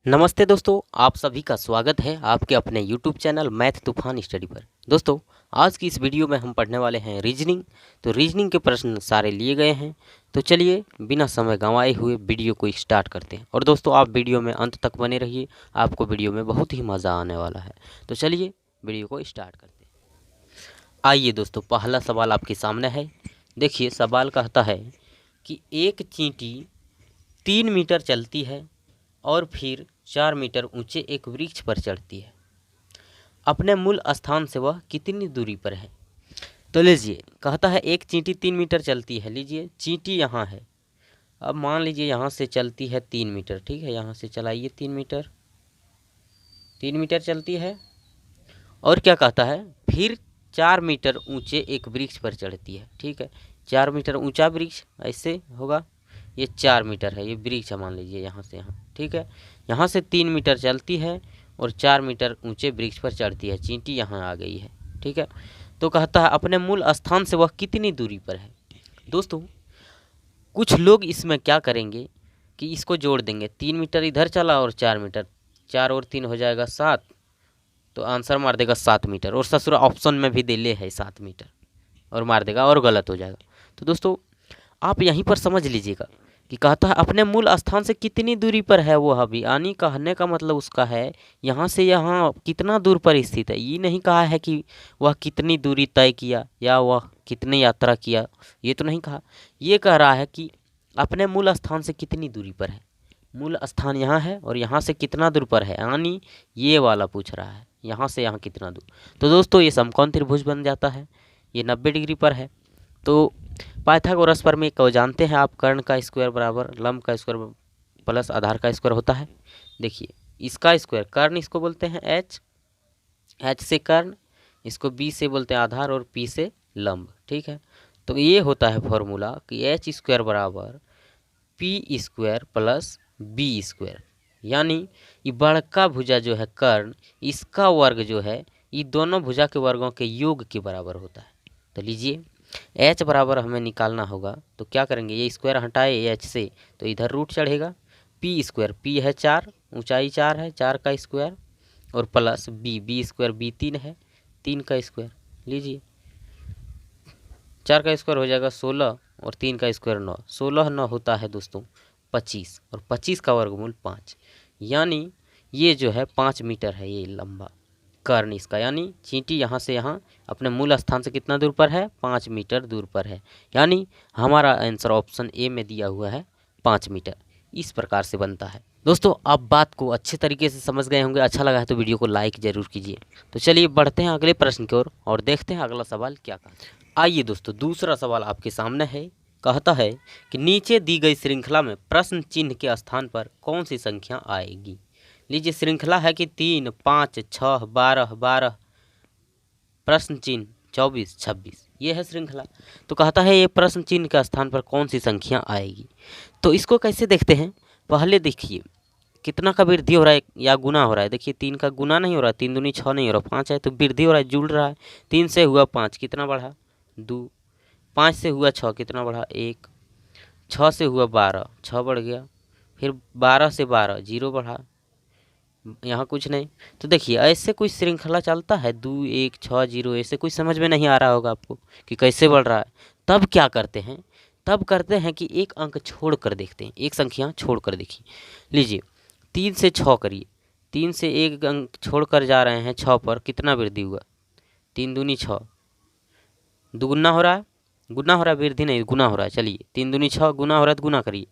नमस्ते दोस्तों, आप सभी का स्वागत है आपके अपने YouTube चैनल मैथ तूफान स्टडी पर। दोस्तों, आज की इस वीडियो में हम पढ़ने वाले हैं रीजनिंग। तो रीजनिंग के प्रश्न सारे लिए गए हैं। तो चलिए बिना समय गंवाए हुए वीडियो को स्टार्ट करते हैं। और दोस्तों, आप वीडियो में अंत तक बने रहिए, आपको वीडियो में बहुत ही मज़ा आने वाला है। तो चलिए वीडियो को स्टार्ट करते हैं। आइए दोस्तों, पहला सवाल आपके सामने है। देखिए, सवाल कहता है कि एक चींटी 3 मीटर चलती है और फिर 4 मीटर ऊंचे एक वृक्ष पर चढ़ती है। अपने मूल स्थान से वह कितनी दूरी पर है? तो लीजिए, कहता है एक चींटी 3 मीटर चलती है। लीजिए, चींटी यहाँ है। अब मान लीजिए यहाँ से चलती है 3 मीटर, ठीक है। यहाँ से चलाइए 3 मीटर, 3 मीटर चलती है। और क्या कहता है, फिर 4 मीटर ऊंचे एक वृक्ष पर चढ़ती है, ठीक है। 4 मीटर ऊंचा वृक्ष ऐसे होगा। ये 4 मीटर है, ये वृक्ष है, मान लीजिए यहाँ से यहाँ, ठीक है। यहाँ से 3 मीटर चलती है और 4 मीटर ऊंचे वृक्ष पर चढ़ती है। चींटी यहाँ आ गई है, ठीक है। तो कहता है अपने मूल स्थान से वह कितनी दूरी पर है। दोस्तों, कुछ लोग इसमें क्या करेंगे कि इसको जोड़ देंगे। 3 मीटर इधर चला और 4 मीटर, 4 और 3 हो जाएगा 7। तो आंसर मार देगा 7 मीटर। और ससुरा ऑप्शन में भी दे ले है 7 मीटर और मार देगा और गलत हो जाएगा। तो दोस्तों, आप यहीं पर समझ लीजिएगा कि कहता है अपने मूल स्थान से कितनी दूरी पर है वो। अभी यानी कहने का मतलब उसका है यहाँ से यहाँ कितना दूर पर स्थित है। ये नहीं कहा है कि वह कितनी दूरी तय किया या वह कितनी यात्रा किया, ये तो नहीं कहा। ये कह रहा है कि अपने मूल स्थान से कितनी दूरी पर है। मूल स्थान यहाँ है और यहाँ से कितना दूर पर है, यानी ये वाला पूछ रहा है, यहाँ से यहाँ कितना दूर। तो दोस्तों, ये समकोण त्रिभुज बन जाता है। ये 90 डिग्री पर है। तो पाइथागोरस पर में को जानते हैं आप, कर्ण का स्क्वायर बराबर लंब का स्क्वायर प्लस आधार का स्क्वायर होता है। देखिए, इसका स्क्वायर कर्ण इसको बोलते हैं एच, एच से कर्ण, इसको बी से बोलते हैं आधार और पी से लंब, ठीक है। तो ये होता है फॉर्मूला कि एच स्क्वायर बराबर P square plus B square. यानी ये बड़का भुजा जो है कर्ण, इसका वर्ग जो है ये दोनों भुजा के वर्गों के योग के बराबर होता है। तो लीजिए, एच बराबर हमें निकालना होगा। तो क्या करेंगे, ये स्क्वायर हटाए एच से तो इधर रूट चढ़ेगा। पी स्क्वायर, पी है 4, ऊंचाई 4 है, 4 का स्क्वायर और plus B, B square B 3 है, 3 का स्क्वायर। लीजिए, 4 का स्क्वायर हो जाएगा 16 और 3 का स्क्वायर 9, 16 9 होता है दोस्तों 25 और 25 का वर्गमूल 5। यानी ये जो है 5 मीटर है ये लंबा कर्ण इसका। यानी चींटी यहाँ से यहाँ अपने मूल स्थान से कितना दूर पर है, 5 मीटर दूर पर है। यानी हमारा आंसर ऑप्शन ए में दिया हुआ है 5 मीटर। इस प्रकार से बनता है। दोस्तों, आप बात को अच्छे तरीके से समझ गए होंगे। अच्छा लगा है तो वीडियो को लाइक जरूर कीजिए। तो चलिए बढ़ते हैं अगले प्रश्न की ओर और देखते हैं अगला सवाल क्या कहता है। आइए दोस्तों, दूसरा सवाल आपके सामने है। कहता है कि नीचे दी गई श्रृंखला में प्रश्न चिन्ह के स्थान पर कौन सी संख्या आएगी। लीजिए, श्रृंखला है कि 3 5 6 12 12 प्रश्न चिन्ह 24 26, ये है श्रृंखला। तो कहता है ये प्रश्न चिन्ह के स्थान पर कौन सी संख्या आएगी। तो इसको कैसे देखते हैं, पहले देखिए कितना का वृद्धि हो रहा है या गुना हो रहा है। देखिए, 3 का गुना नहीं हो रहा, 3 दूनी 6 नहीं हो रहा, 5 है तो वृद्धि हो रहा है, जुड़ रहा है। 3 से हुआ 5, कितना बढ़ा 2, 5 से हुआ 6, कितना बढ़ा 1, 6 से हुआ 12, 6 बढ़ गया, फिर 12 से 12 0 बढ़ा, यहाँ कुछ नहीं। तो देखिए, ऐसे कोई श्रृंखला चलता है 2 1 6 0, ऐसे कुछ समझ में नहीं आ रहा होगा आपको कि कैसे बढ़ रहा है। तब क्या करते हैं, तब करते हैं कि एक अंक छोड़ कर देखते हैं, एक संख्या छोड़ कर देखिए। लीजिए, 3 से 6 करिए, 3 से एक अंक छोड़ कर जा रहे हैं 6 पर, कितना वृद्धि हुआ 3 दूनी 6, दुगुना हो रहा है, गुना हो रहा है, वृद्धि नहीं गुना हो रहा है। चलिए, 3 दूनी 6 गुना हो रहा है तो गुना करिए,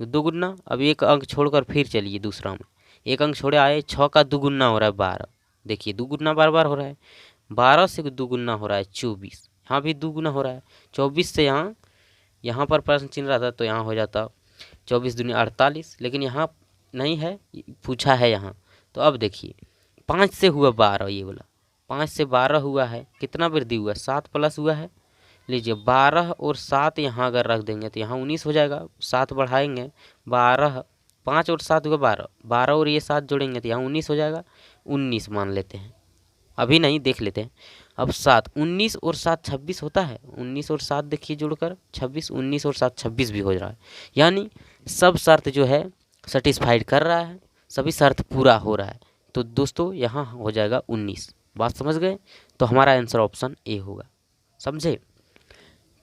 दुगुना। अब एक अंक छोड़कर फिर चलिए दूसरा में, एक अंक छोड़े आए, 6 का दुगुना हो रहा है 12। देखिए, दुगुना बार बार हो रहा है, 12 से दुगुना हो रहा है 24, यहाँ भी दुगुना हो रहा है 24 से यहाँ, यहाँ पर प्रश्न चिन्ह रहता तो यहाँ हो जाता 24 दूनी 48, लेकिन यहाँ नहीं है, पूछा है यहाँ। तो अब देखिए, 5 से हुआ 12, ये बोला 5 से 12 हुआ है, कितना वृद्धि हुआ 7 प्लस हुआ है। लीजिए, 12 और 7 यहाँ अगर रख देंगे तो यहाँ 19 हो जाएगा, 7 बढ़ाएंगे 12, 5 और 7 हुआ 12, 12 और ये 7 जोड़ेंगे तो यहाँ 19 हो जाएगा, 19 मान लेते हैं, अभी नहीं देख लेते हैं। अब 7 19 और 7 26 होता है, 19 और 7 देखिए जुड़कर 26, 19 और 7 26 भी हो रहा है। यानी सब शर्त जो है सेटिस्फाइड कर रहा है, सभी शर्त पूरा हो रहा है। तो दोस्तों यहाँ हो जाएगा 19। बात समझ गए? तो हमारा आंसर ऑप्शन ए होगा। समझे?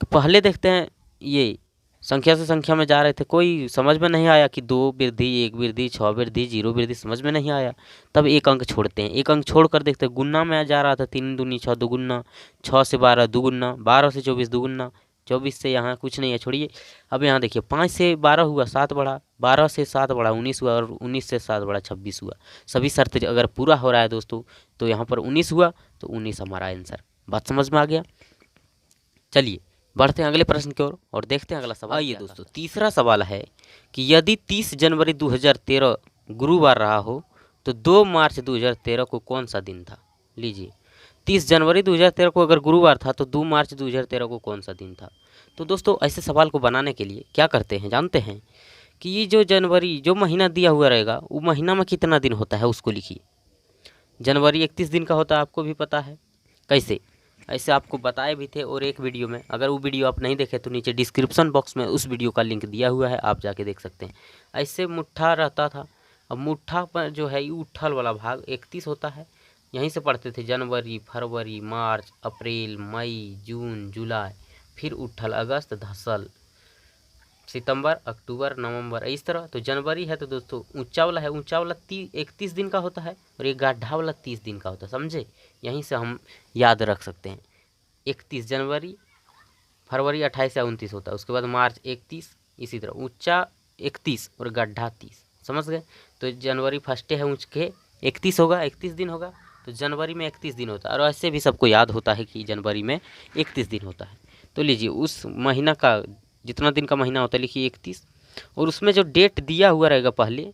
तो पहले देखते हैं, ये संख्या से संख्या में जा रहे थे, कोई समझ में नहीं आया कि 2 वृद्धि, 1 वृद्धि, 6 वृद्धि, 0 वृद्धि, समझ में नहीं आया। तब एक अंक छोड़ते हैं, एक अंक छोड़ कर देखते हैं। गुन्ना में जा रहा था, 3 दूनी 6 दुगुना, 6 से 12 दुगुना, 12 से 24 दुगुना, 24 से यहाँ कुछ नहीं है, छोड़िए। अब यहाँ देखिए 5 से 12 हुआ, 7 बढ़ा, 12 से 7 बढ़ा 19 हुआ, और 19 से 7 बढ़ा 26 हुआ। सभी शर्त अगर पूरा हो रहा है दोस्तों, तो यहाँ पर 19 हुआ, तो 19 हमारा आंसर। बात समझ में आ गया? चलिए बढ़ते हैं अगले प्रश्न की ओर और देखते हैं अगला सवाल। आइए दोस्तों, तीसरा सवाल है कि यदि 30 जनवरी 2013 गुरुवार रहा हो तो 2 मार्च 2013 को कौन सा दिन था? लीजिए, 30 जनवरी 2013 को अगर गुरुवार था तो 2 मार्च 2013 को कौन सा दिन था? तो दोस्तों ऐसे सवाल को बनाने के लिए क्या करते हैं जानते हैं कि ये जो जनवरी जो महीना दिया हुआ रहेगा, वो महीना में कितना दिन होता है उसको लिखिए। जनवरी 31 दिन का होता है, आपको भी पता है। कैसे? ऐसे आपको बताए भी थे और एक वीडियो में, अगर वो वीडियो आप नहीं देखे तो नीचे डिस्क्रिप्शन बॉक्स में उस वीडियो का लिंक दिया हुआ है, आप जाके देख सकते हैं। ऐसे मुट्ठा रहता था। अब मुट्ठा पर जो है ये उठल वाला भाग 31 होता है। यहीं से पढ़ते थे जनवरी, फरवरी, मार्च, अप्रैल, मई, जून, जुलाई, फिर उठल अगस्त, धसल सितंबर, अक्टूबर, नवंबर, इस तरह। तो जनवरी है तो दोस्तों ऊंचा वाला है, ऊंचा वाला 31 दिन का होता है, और ये गाढ़ा वाला 30 दिन का होता है। समझे? यहीं से हम याद रख सकते हैं। 31 जनवरी, फरवरी 28 या 29 होता है, उसके बाद मार्च 31, इसी तरह ऊंचा 31 और गड्ढा 30। समझ गए? तो जनवरी फर्स्ट है, ऊंच के 31 होगा, 31 दिन होगा, तो जनवरी में 31 दिन होता है। और ऐसे भी सबको याद होता है कि जनवरी में 31 दिन होता है। तो लीजिए, उस महीना का जितना दिन का महीना होता है लिखिए 31, और उसमें जो डेट दिया हुआ रहेगा, पहले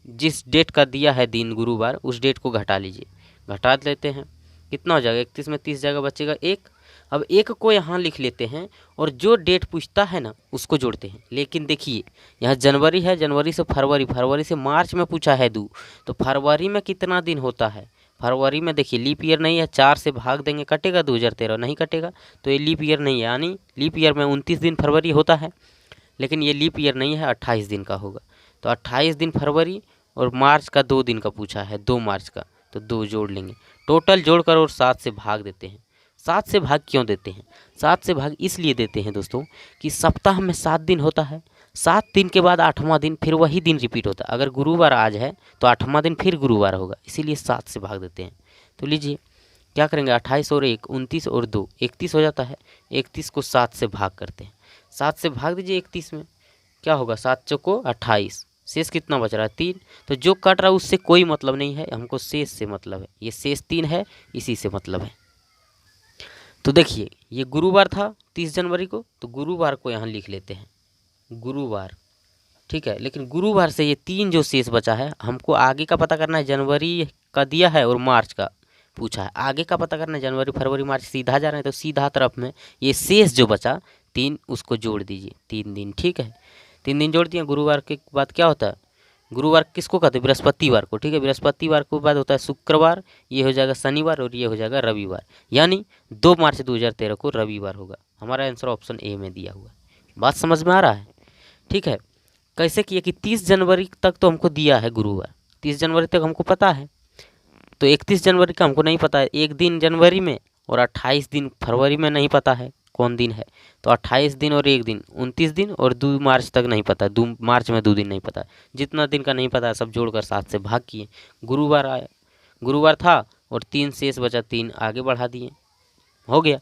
जिस डेट का दिया है दिन गुरुवार, उस डेट को घटा लीजिए। घटा लेते हैं, कितना हो जाएगा? 31 में 30 जाएगा, बचेगा 1। अब 1 को यहाँ लिख लेते हैं और जो डेट पूछता है ना उसको जोड़ते हैं। लेकिन देखिए यहाँ जनवरी है, जनवरी से फरवरी, फरवरी से मार्च में पूछा है 2, तो फरवरी में कितना दिन होता है? फरवरी में देखिए लीप ईयर नहीं है, 4 से भाग देंगे, कटेगा 2013? नहीं कटेगा, तो ये लीप ईयर नहीं है। यानी लीप ईयर में 29 दिन फरवरी होता है, लेकिन ये लीप ईयर नहीं है, 28 दिन का होगा। तो 28 दिन फरवरी, और मार्च का 2 दिन का पूछा है, 2 मार्च का, तो 2 जोड़ लेंगे, टोटल जोड़कर और 7 से भाग देते हैं। 7 से भाग क्यों देते हैं? 7 से भाग इसलिए देते हैं दोस्तों कि सप्ताह में 7 दिन होता है, 7 दिन के बाद 8वां दिन फिर वही दिन रिपीट होता है। अगर गुरुवार आज है तो 8वां दिन फिर गुरुवार होगा, इसीलिए 7 से भाग देते हैं। तो लीजिए क्या करेंगे, 28 और 1, 29 और 2, 31 हो जाता है। 31 को 7 से भाग करते हैं, 7 से भाग दीजिए 31 में, क्या होगा? 7 चौको 28, शेष कितना बच रहा है? 3। तो जो कट रहा है उससे कोई मतलब नहीं है, हमको शेष से मतलब है। ये शेष 3 है, इसी से मतलब है। तो देखिए ये गुरुवार था 30 जनवरी को, तो गुरुवार को यहाँ लिख लेते हैं, गुरुवार। ठीक है, लेकिन गुरुवार से ये 3 जो शेष बचा है, हमको आगे का पता करना है। जनवरी का दिया है और मार्च का पूछा है, आगे का पता करना है। जनवरी, फरवरी, मार्च सीधा जा रहे हैं, तो सीधा तरफ में ये शेष जो बचा 3, उसको जोड़ दीजिए, 3 दिन। ठीक है, 3 दिन जोड़ दिए। गुरुवार के बाद क्या होता है? गुरुवार किसको कहते हैं? बृहस्पतिवार को। ठीक है, बृहस्पतिवार के बाद होता है शुक्रवार, ये हो जाएगा शनिवार, और ये हो जाएगा रविवार। यानी 2 मार्च 2013 को रविवार होगा। हमारा आंसर ऑप्शन ए में दिया हुआ है। बात समझ में आ रहा है? ठीक है, कैसे किया कि 30 जनवरी तक तो हमको दिया है गुरुवार, 30 जनवरी तक हमको पता है, तो 31 जनवरी का हमको नहीं पता है। एक दिन जनवरी में और 28 दिन फरवरी में नहीं पता है कौन दिन है, तो 28 दिन और एक दिन 29 दिन, और 2 मार्च तक नहीं पता, 2 मार्च में 2 दिन नहीं पता। जितना दिन का नहीं पता है सब जोड़कर 7 से भाग किए, गुरुवार आया, गुरुवार था, और 3 शेष बचा, 3 आगे बढ़ा दिए, हो गया।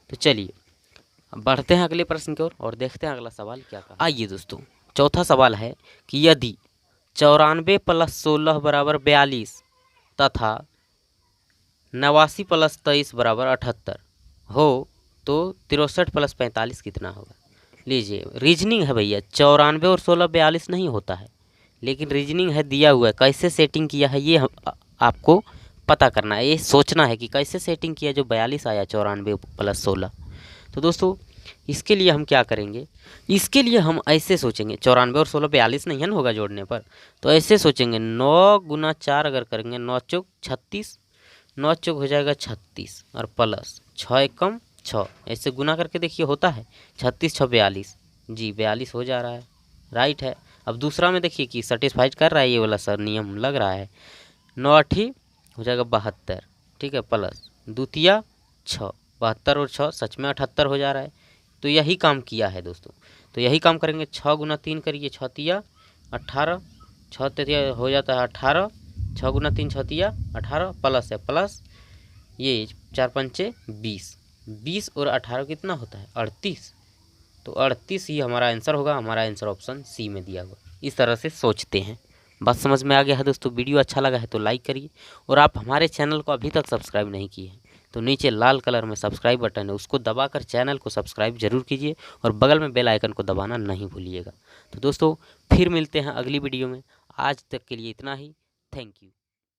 तो चलिए अब बढ़ते हैं अगले प्रश्न की ओर और देखते हैं अगला सवाल क्या कहा। आइए दोस्तों, चौथा सवाल है कि यदि 94 + 16 = 42 तथा 89 + 23 = 78 हो तो 63 + 45 कितना होगा? लीजिए रीजनिंग है भैया, 94 और 16 42 नहीं होता है, लेकिन रीजनिंग है, दिया हुआ है। कैसे सेटिंग किया है ये आपको पता करना है, ये सोचना है कि कैसे सेटिंग किया जो 42 आया 94 + 16। तो दोस्तों इसके लिए हम क्या करेंगे, इसके लिए हम ऐसे सोचेंगे, 94 और 16 42 नहीं है ना होगा जोड़ने पर, तो ऐसे सोचेंगे 9 × 4 अगर करेंगे, 9 चौक 36, 9 चौक हो जाएगा 36, और प्लस 6 एकम 6, ऐसे गुना करके देखिए होता है 36 × 6 42, जी 42 हो जा रहा है, राइट है। अब दूसरा में देखिए कि सेटिस्फाइड कर रहा है ये वाला सर नियम लग रहा है। 9 8 हो जाएगा 72, ठीक है, प्लस द्वितीया 6, 72 और 6 सच में 78 हो जा रहा है। तो यही काम किया है दोस्तों। तो यही काम करेंगे, 6 गुना 3 करिए, 6 तिया 18, 6 तिया हो जाता है 18, 6 गुना 3 6 तिया 18 प्लस है, प्लस ये 4 पंचे 20, 20 और 18 कितना होता है 38। तो 38 ही हमारा आंसर होगा। हमारा आंसर ऑप्शन सी में दिया हुआ। इस तरह से सोचते हैं। बात समझ में आ गया है दोस्तों। वीडियो अच्छा लगा है तो लाइक करिए, और आप हमारे चैनल को अभी तक सब्सक्राइब नहीं किए हैं तो नीचे लाल कलर में सब्सक्राइब बटन है, उसको दबाकर चैनल को सब्सक्राइब जरूर कीजिए, और बगल में बेल आइकन को दबाना नहीं भूलिएगा। तो दोस्तों फिर मिलते हैं अगली वीडियो में। आज तक के लिए इतना ही। Thank you.